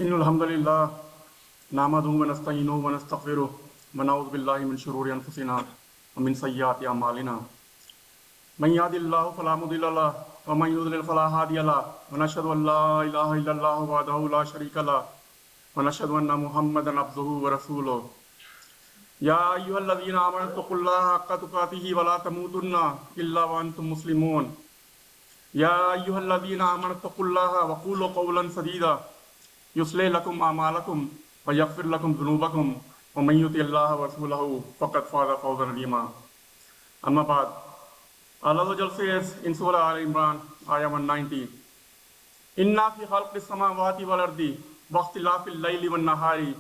Innal hamdalillah nahmaduhu wa nasta'inuhu wa nastaghfiruh wa na'udhu billahi min shururi anfusina wa min sayyiati a'malina. Man yahdihillahu fala mudilla lahu wa man yudlil fala hadiya lahu. Wa nashhadu an la ilaha illallah wahdahu la sharika lahu wa nashhadu anna Muhammadan abduhu wa rasuluh. Ya ayyuhalladhina amanu taqullaha haqqa tuqatih wa la tamutunna illa wa antum muslimun. Ya ayyuhalladhina amanu taqullaha wa qulu qawlan sadida يصلح لكم أعمالكم ويغفر لكم ذنوبكم ومن يطع الله ورسوله فقد فاز فوزا عظيما. أما بعد, Allah says in Surah Al Imran, Ayah 190, Inna fi khalqis samawati wal ardi wa ikhtilafil layli wan nahari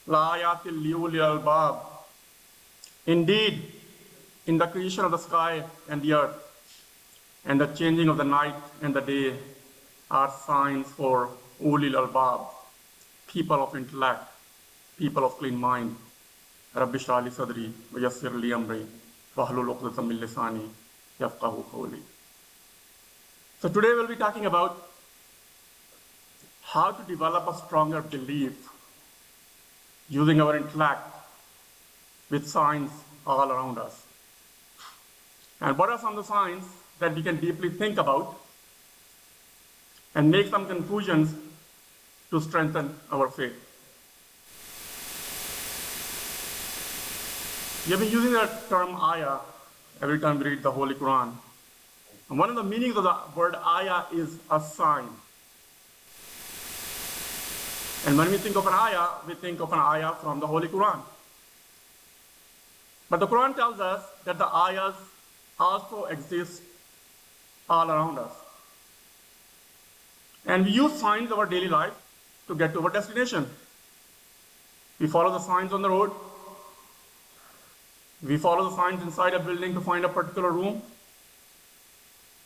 la ayatil liulil albab. Indeed, in the creation of the sky and the earth and the changing of the night and the day are signs for ulil albab, people of intellect, people of clean mind. Rabbi shrah li sadri wa yassir li amri wahlul 'uqdatam min lisani yafqahu qawli. So today we'll be talking about how to develop a stronger belief using our intellect with signs all around us. And what are some of the signs that we can deeply think about and make some conclusions to strengthen our faith? We have been using the term ayah every time we read the Holy Quran. And one of the meanings of the word ayah is a sign. And when we think of an ayah, we think of an ayah from the Holy Quran. But the Quran tells us that the ayahs also exist all around us. And we use signs of our daily life to get to our destination. We follow the signs on the road. We follow the signs inside a building to find a particular room.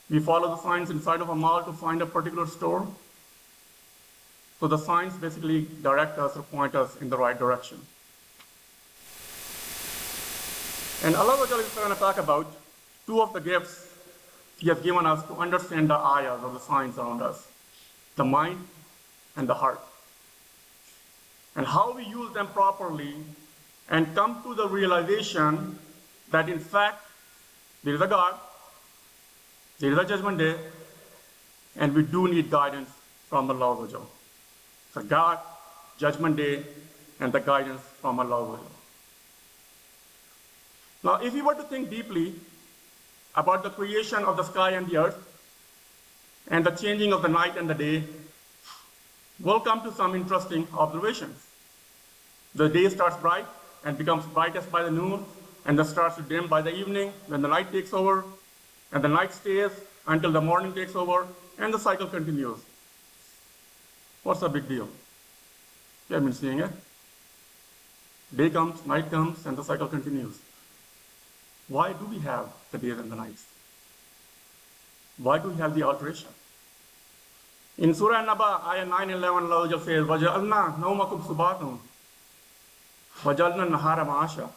We follow the signs inside of a mall to find a particular store. So the signs basically direct us or point us in the right direction. And Allah is going to talk about two of the gifts He has given us to understand the ayahs or the signs around us: the mind and the heart. And how we use them properly and come to the realization that in fact there is a God, there is a judgment day, and we do need guidance from Allah. So God, judgment day, and the guidance from Allah. Now if we were to think deeply about the creation of the sky and the earth and the changing of the night and the day, we'll come to some interesting observations. The day starts bright and becomes brightest by the noon, and then starts to dim by the evening when the night takes over, and the night stays until the morning takes over, and the cycle continues. What's the big deal? You have been seeing it. Day comes, night comes, and the cycle continues. Why do we have the days and the nights? Why do we have the alteration? In Surah An-Naba, Ayah 9-11, Allah says, وَجَعَلْنَا نَوْمَكُمْ سُبَاتًا وَجَعَلْنَا النَّهَارَ مَعَاشًا.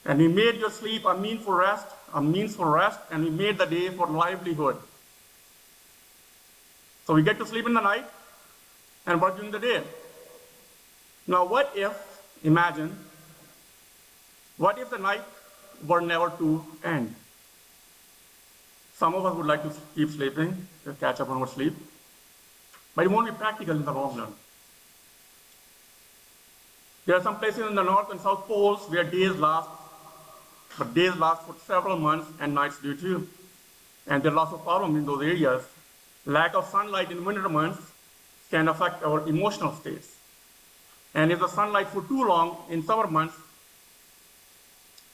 And we made your sleep a means for rest, and we made the day for livelihood. So we get to sleep in the night and work during the day. Now what if the night were never to end? Some of us would like to keep sleeping, to catch up on our sleep, but it won't be practical in the long run. There are some places in the North and South Poles where days last, but days last for several months and nights do too. And there are lots of problems in those areas. Lack of sunlight in winter months can affect our emotional states. And if the sunlight for too long in summer months,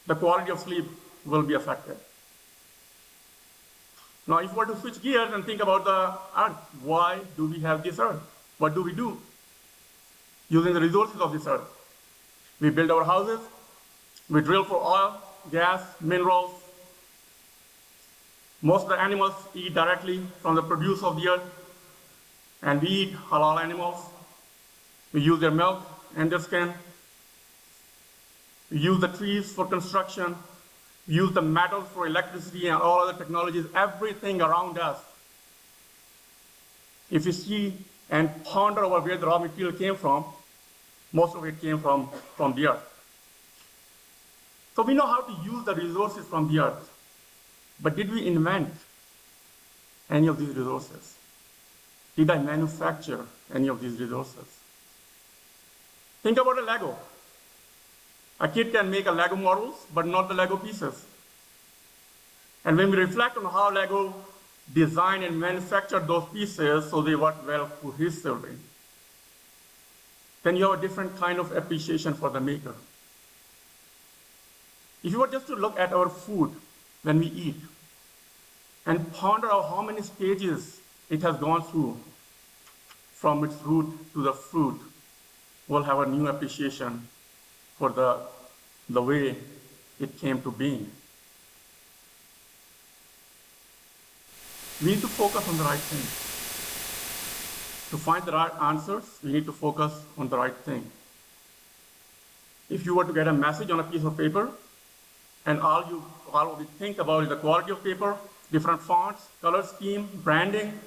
the quality of sleep will be affected. Now, if we were to switch gears and think about the earth, why do we have this earth? What do we do using the resources of this earth? We build our houses, we drill for oil, gas, minerals. Most of the animals eat directly from the produce of the earth, and we eat halal animals. We use their milk and their skin. We use the trees for construction. use the metals for electricity and all other technologies, everything around us. If you see and ponder over where the raw material came from, most of it came from the earth. So we know how to use the resources from the earth, but did we invent any of these resources? Did I manufacture any of these resources? Think about a Lego. A kid can make a Lego models, but not the Lego pieces. And when we reflect on how Lego designed and manufactured those pieces so they work well for his children, then you have a different kind of appreciation for the maker. If you were just to look at our food when we eat and ponder out how many stages it has gone through from its root to the fruit, we'll have a new appreciation for the way it came to being. We need to focus on the right thing. To find the right answers, we need to focus on the right thing. If you were to get a message on a piece of paper, and all you think about is the quality of paper, different fonts, color scheme, branding,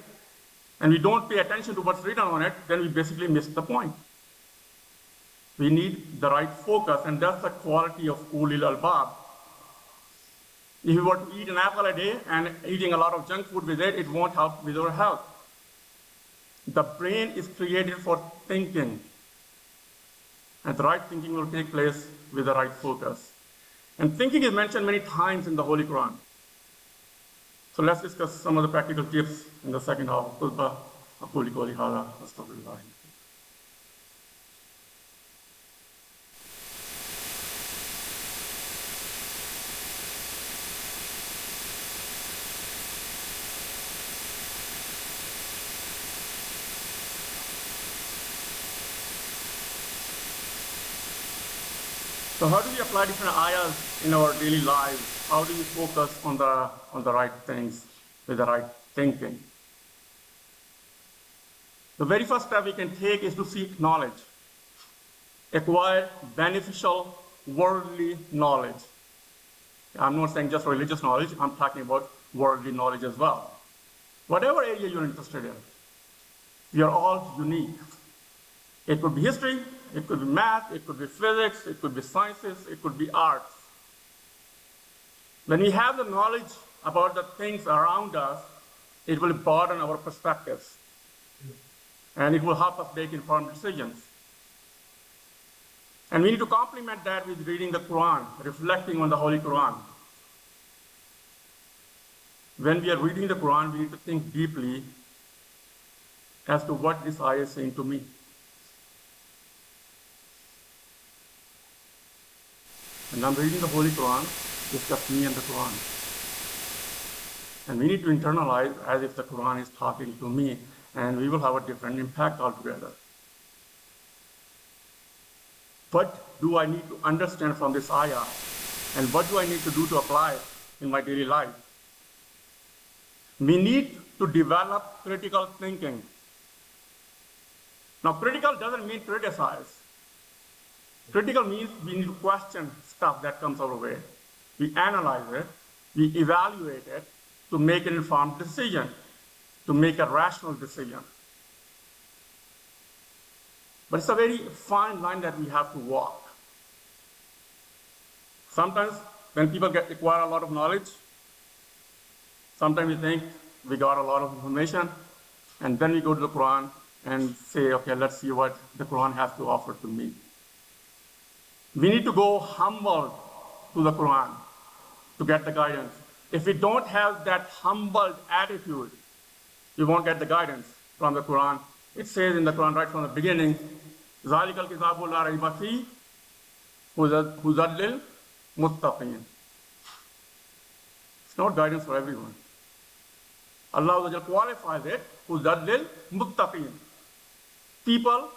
and we don't pay attention to what's written on it, then we basically miss the point. We need the right focus, and that's the quality of ulil albab. If you were to eat an apple a day and eating a lot of junk food with it, it won't help with our health. The brain is created for thinking, and the right thinking will take place with the right focus. And thinking is mentioned many times in the Holy Quran. So let's discuss some of the practical tips in the second half of Khutba. أقول قولي هذا أستغفر الله. So how do we apply different ayahs in our daily lives? How do we focus on the right things with the right thinking? The very first step we can take is to seek knowledge, acquire beneficial worldly knowledge. I'm not saying just religious knowledge, I'm talking about worldly knowledge as well. Whatever area you're interested in, we are all unique. It could be history, it could be math, it could be physics, it could be sciences, it could be arts. When we have the knowledge about the things around us, it will broaden our perspectives. And it will help us make informed decisions. And we need to complement that with reading the Quran, reflecting on the Holy Quran. When we are reading the Quran, we need to think deeply as to what this ayah is saying to me. When I'm reading the Holy Quran, it's just me and the Quran. And we need to internalize as if the Quran is talking to me, and we will have a different impact altogether. What do I need to understand from this ayah? And what do I need to do to apply it in my daily life? We need to develop critical thinking. Now, critical doesn't mean criticize. Critical means we need to question stuff that comes our way. We analyze it, we evaluate it to make an informed decision, to make a rational decision. But it's a very fine line that we have to walk. Sometimes when people acquire a lot of knowledge, sometimes we think we got a lot of information, and then we go to the Quran and say, okay, let's see what the Quran has to offer to me. We need to go humble to the Quran to get the guidance. If we don't have that humbled attitude, we won't get the guidance from the Quran. It says in the Quran right from the beginning, ذَلِكَ الْكِتَابُ لَا رَيْبَ فِيهِ هُدًى لِلْمُتَّقِينَ. It's not guidance for everyone. Allah qualifies it, هُدًى لِلْمُتَّقِينَ. People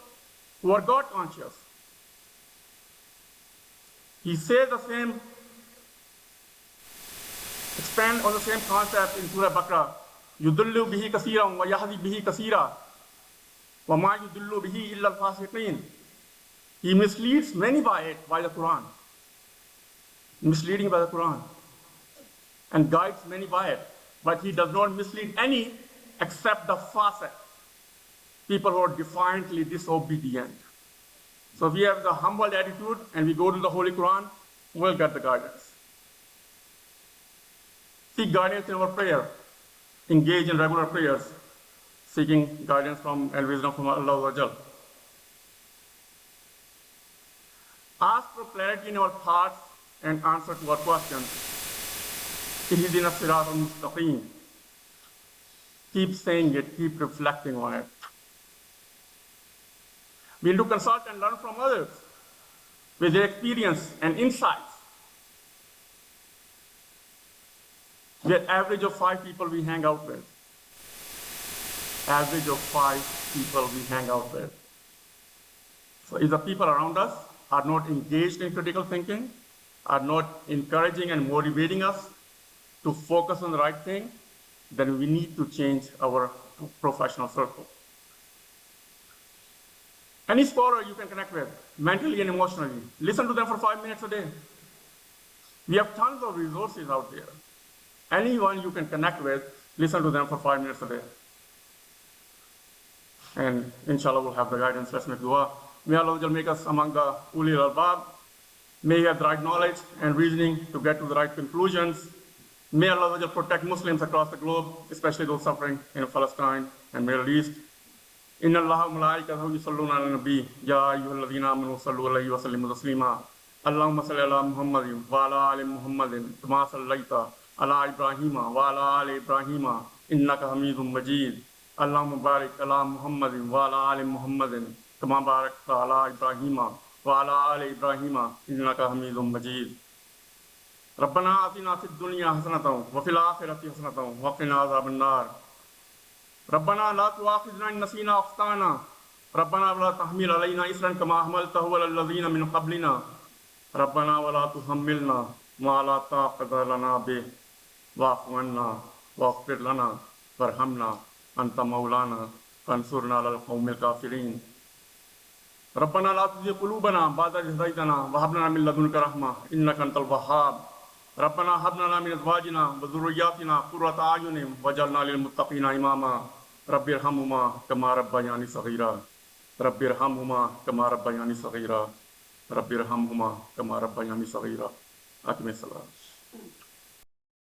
who are God conscious. He says the same, expand on the same concept in Surah Baqarah. يُضِلُّ بِهِ كَثِيرًا وَيَهْدِي بِهِ كَثِيرًا وَمَا يُضِلُّ بِهِ إِلَّا الْفَاسِقِينَ. He misleads many by it, by the Quran. Misleading by the Quran. And guides many by it. But he does not mislead any except the fasiq. people who are defiantly disobedient. So if we have the humble attitude and we go to the Holy Quran, we'll get the guidance. Seek guidance in our prayer. Engage in regular prayers, seeking guidance from and wisdom from Allah Azza. Ask for clarity in our thoughts and answer to our questions. Ihdina siratal mustaqim. Keep saying it, keep reflecting on it. We need to consult and learn from others with their experience and insights. We are average of 5 people we hang out with. Average of 5 people we hang out with. So if the people around us are not engaged in critical thinking, are not encouraging and motivating us to focus on the right thing, then we need to change our professional circle. Any scholar you can connect with, mentally and emotionally, listen to them for 5 minutes a day. We have tons of resources out there. Anyone you can connect with, listen to them for 5 minutes a day. And inshallah we'll have the guidance. Let's make dua. May Allah make us among the ulil albab. May He have the right knowledge and reasoning to get to the right conclusions. May Allah protect Muslims across the globe, especially those suffering in Palestine and Middle East. Inna Allaha wa malaikatahu yusalluna ala nabi ya ayyuhalladhina amanu sallu alayhi wa sallimu taslima. Allahumma salli ala Muhammadin wa ala ali Muhammadin kama sallaita ala Ibrahima wa ala ali Ibrahima innaka Hamidum Majid. Allahumma barik ala Muhammadin wa ala ali Muhammadin kama barakta ala Ibrahima wa ala ali Ibrahima innaka Hamidum Majid. ربنا آتنا في الدنيا حسنة وفي الآخرة حسنة وقنا عذاب النار. ربنا لا تؤاخذنا إن نسينا أو أخطأنا. ربنا ولا تحمل علينا إصرا كما حملته على الذين من قبلنا. ربنا ولا تحملنا ما لا طاقة لنا به واعف عنا واغفر لنا وارحمنا أنت مولانا فانصرنا على القوم الكافرين. ربنا لا تزغ قلوبنا بعد إذ هديتنا وهب لنا من لدنك رحمة إنك أنت الوهاب. ربنا هب لنا من أزواجنا وذرياتنا قرة أعين واجعلنا للمتقين إماما. رب ارحمهما كما ربياني صغيرا. رب ارحمهما كما ربياني صغيرا. رب ارحمهما كما ربياني صغيرا. أقم الصلاة.